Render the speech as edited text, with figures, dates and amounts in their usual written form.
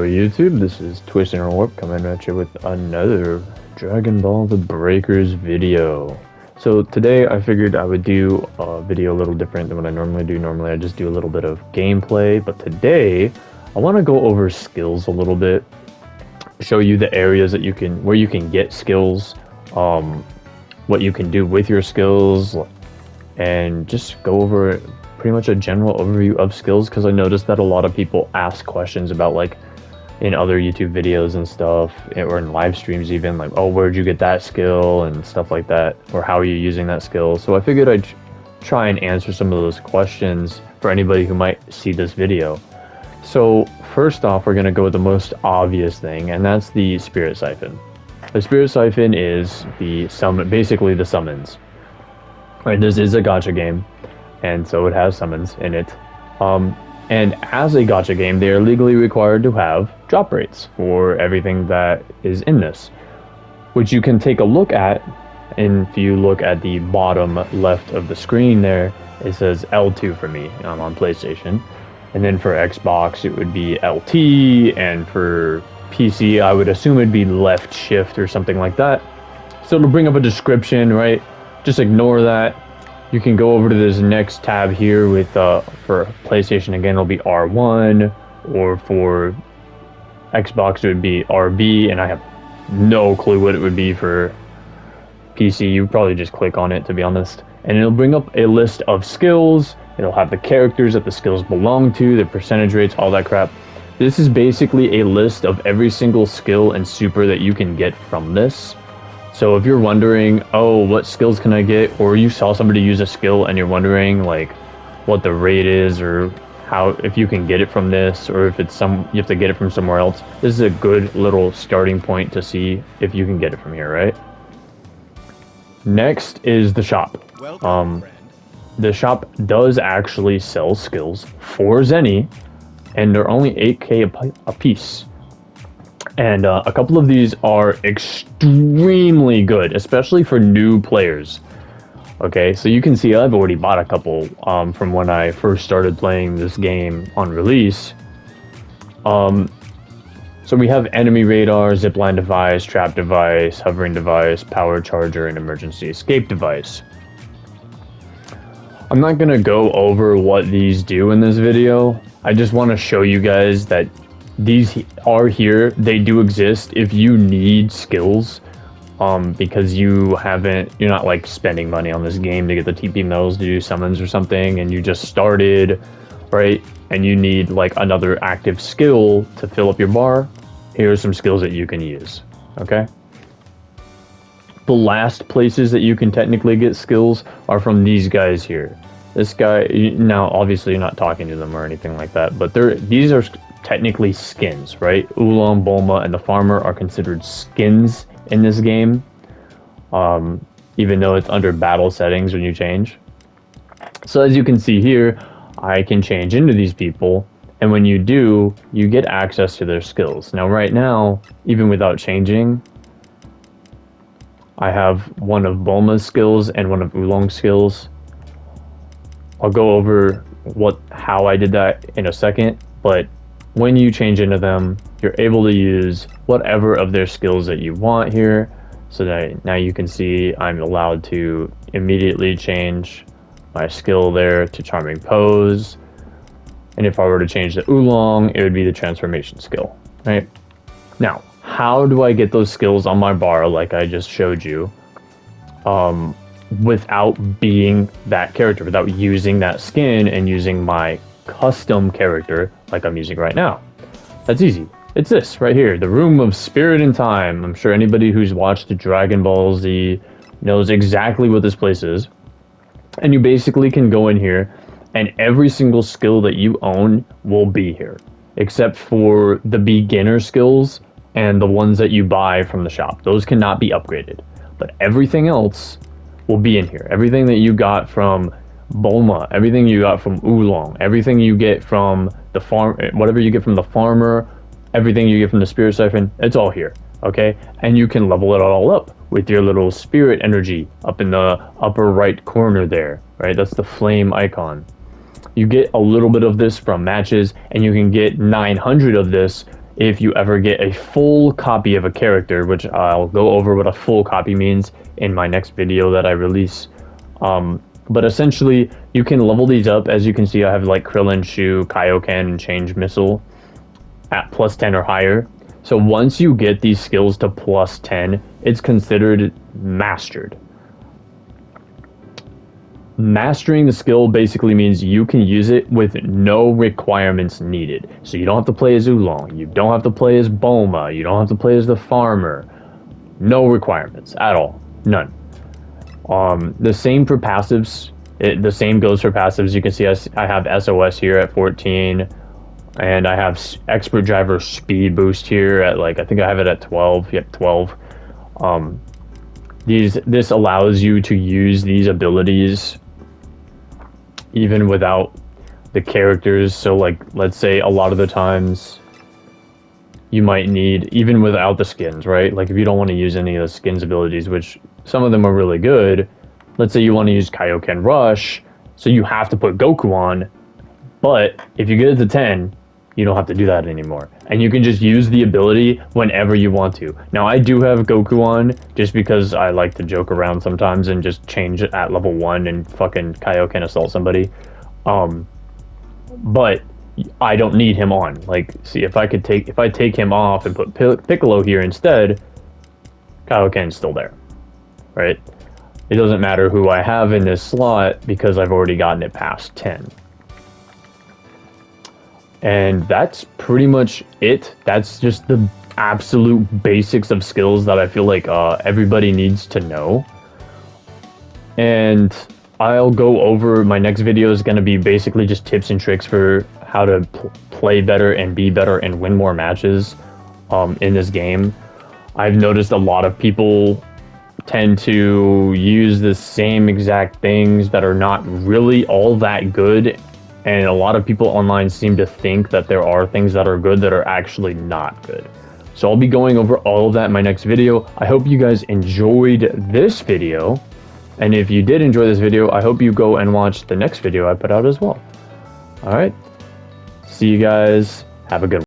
Hello YouTube, this is Twist and Warp coming at you with another Dragon Ball The Breakers video. So today I figured I would do a video a little different than what I normally do. Normally I just do a little bit of gameplay, but today I want to go over skills a little bit, show you the areas that where you can get skills, what you can do with your skills, and just go over pretty much a general overview of skills, because I noticed that a lot of people ask questions about, like, in other YouTube videos and stuff, or in live streams even, like, oh, where'd you get that skill and stuff like that, or how are you using that skill. So I figured I'd try and answer some of those questions for anybody who might see this video. So first off, we're going to go with the most obvious thing, and that's the Spirit Siphon. The Spirit Siphon is basically the summons. Right, this is a gacha game, and so it has summons in it. And as a gacha game, they are legally required to have drop rates for everything that is in this, which you can take a look at. And if you look at the bottom left of the screen there, it says L2 for me. I'm on PlayStation. And then for Xbox, it would be LT, and for PC, I would assume it'd be left shift or something like that. So it'll bring up a description, right? Just ignore that. You can go over to this next tab here with, for PlayStation, again, it'll be R1, or for Xbox, it would be RB, and I have no clue what it would be for PC. You probably just click on it, to be honest. And it'll bring up a list of skills. It'll have the characters that the skills belong to, the percentage rates, all that crap. This is basically a list of every single skill and super that you can get from this. So if you're wondering, oh, what skills can I get? Or you saw somebody use a skill and you're wondering, like, what the rate is, or how, if you can get it from this, or if it's you have to get it from somewhere else. This is a good little starting point to see if you can get it from here, right? Next is the shop. The shop does actually sell skills for Zenny, and they're only 8k a piece. And a couple of these are extremely good, especially for new players. Okay, so you can see I've already bought a couple from when I first started playing this game on release. So we have enemy radar, zipline device, trap device, hovering device, power charger, and emergency escape device. I'm not going to go over what these do in this video. I just want to show you guys that these are here. They do exist if you need skills, because you're not like spending money on this game to get the TP medals to do summons or something, and you just started, right? And you need like another active skill to fill up your bar. Here are some skills that you can use, okay? The last places that you can technically get skills are from these guys here. This guy, now obviously you're not talking to them or anything like that, but these are technically skins, right? Oolong, Bulma, and the Farmer are considered skins in this game, even though it's under battle settings when you change. So as you can see here, I can change into these people, and when you do, you get access to their skills. Now right now, even without changing, I have one of Bulma's skills and one of Oolong's skills. I'll go over how I did that in a second, but when you change into them, you're able to use whatever of their skills that you want here. So that now you can see I'm allowed to immediately change my skill there to Charming Pose. And if I were to change the Oolong, it would be the transformation skill, right? Now, how do I get those skills on my bar like I just showed you, without being that character, without using that skin and using my custom character like I'm using right now? That's easy. It's this right here, the Room of Spirit and Time. I'm sure anybody who's watched Dragon Ball Z knows exactly what this place is. And you basically can go in here, and every single skill that you own will be here, except for the beginner skills and the ones that you buy from the shop. Those cannot be upgraded, but everything else will be in here. Everything that you got from Bulma, everything you got from Oolong, everything you get from the whatever you get from the Farmer, everything you get from the Spirit Siphon, it's all here, okay? And you can level it all up with your little spirit energy up in the upper right corner there, right? That's the flame icon. You get a little bit of this from matches, and you can get 900 of this if you ever get a full copy of a character, which I'll go over what a full copy means in my next video that I release. But essentially, you can level these up. As you can see, I have like Krillin, Shu, Kaioken, and Change Missile at plus 10 or higher. So once you get these skills to plus 10, it's considered mastered. Mastering the skill basically means you can use it with no requirements needed. So you don't have to play as Oolong, you don't have to play as Bulma, you don't have to play as the farmer. No requirements at all. None. The same for passives. The same goes for passives. You can see I have SOS here at 14, and I have Expert Driver Speed Boost here at like, I think I have it at 12. Yep, 12. This allows you to use these abilities even without the characters. So like, let's say a lot of the times you might need, even without the skins, right? Like if you don't want to use any of the skins abilities, which some of them are really good, let's say you want to use Kaioken Rush, so you have to put Goku on, but if you get it to 10, you don't have to do that anymore. And you can just use the ability whenever you want to. Now, I do have Goku on just because I like to joke around sometimes and just change it at level 1 and fucking Kaioken assault somebody. But I don't need him on. Like, see, if I take him off and put Piccolo here instead, Kaioken's still there, right? It doesn't matter who I have in this slot because I've already gotten it past 10. And that's pretty much it. That's just the absolute basics of skills that I feel like everybody needs to know. And I'll go over, my next video is going to be basically just tips and tricks for how to play better and be better and win more matches in this game. I've noticed a lot of people tend to use the same exact things that are not really all that good. And a lot of people online seem to think that there are things that are good that are actually not good. So I'll be going over all of that in my next video. I hope you guys enjoyed this video. And if you did enjoy this video, I hope you go and watch the next video I put out as well. All right. See you guys. Have a good one.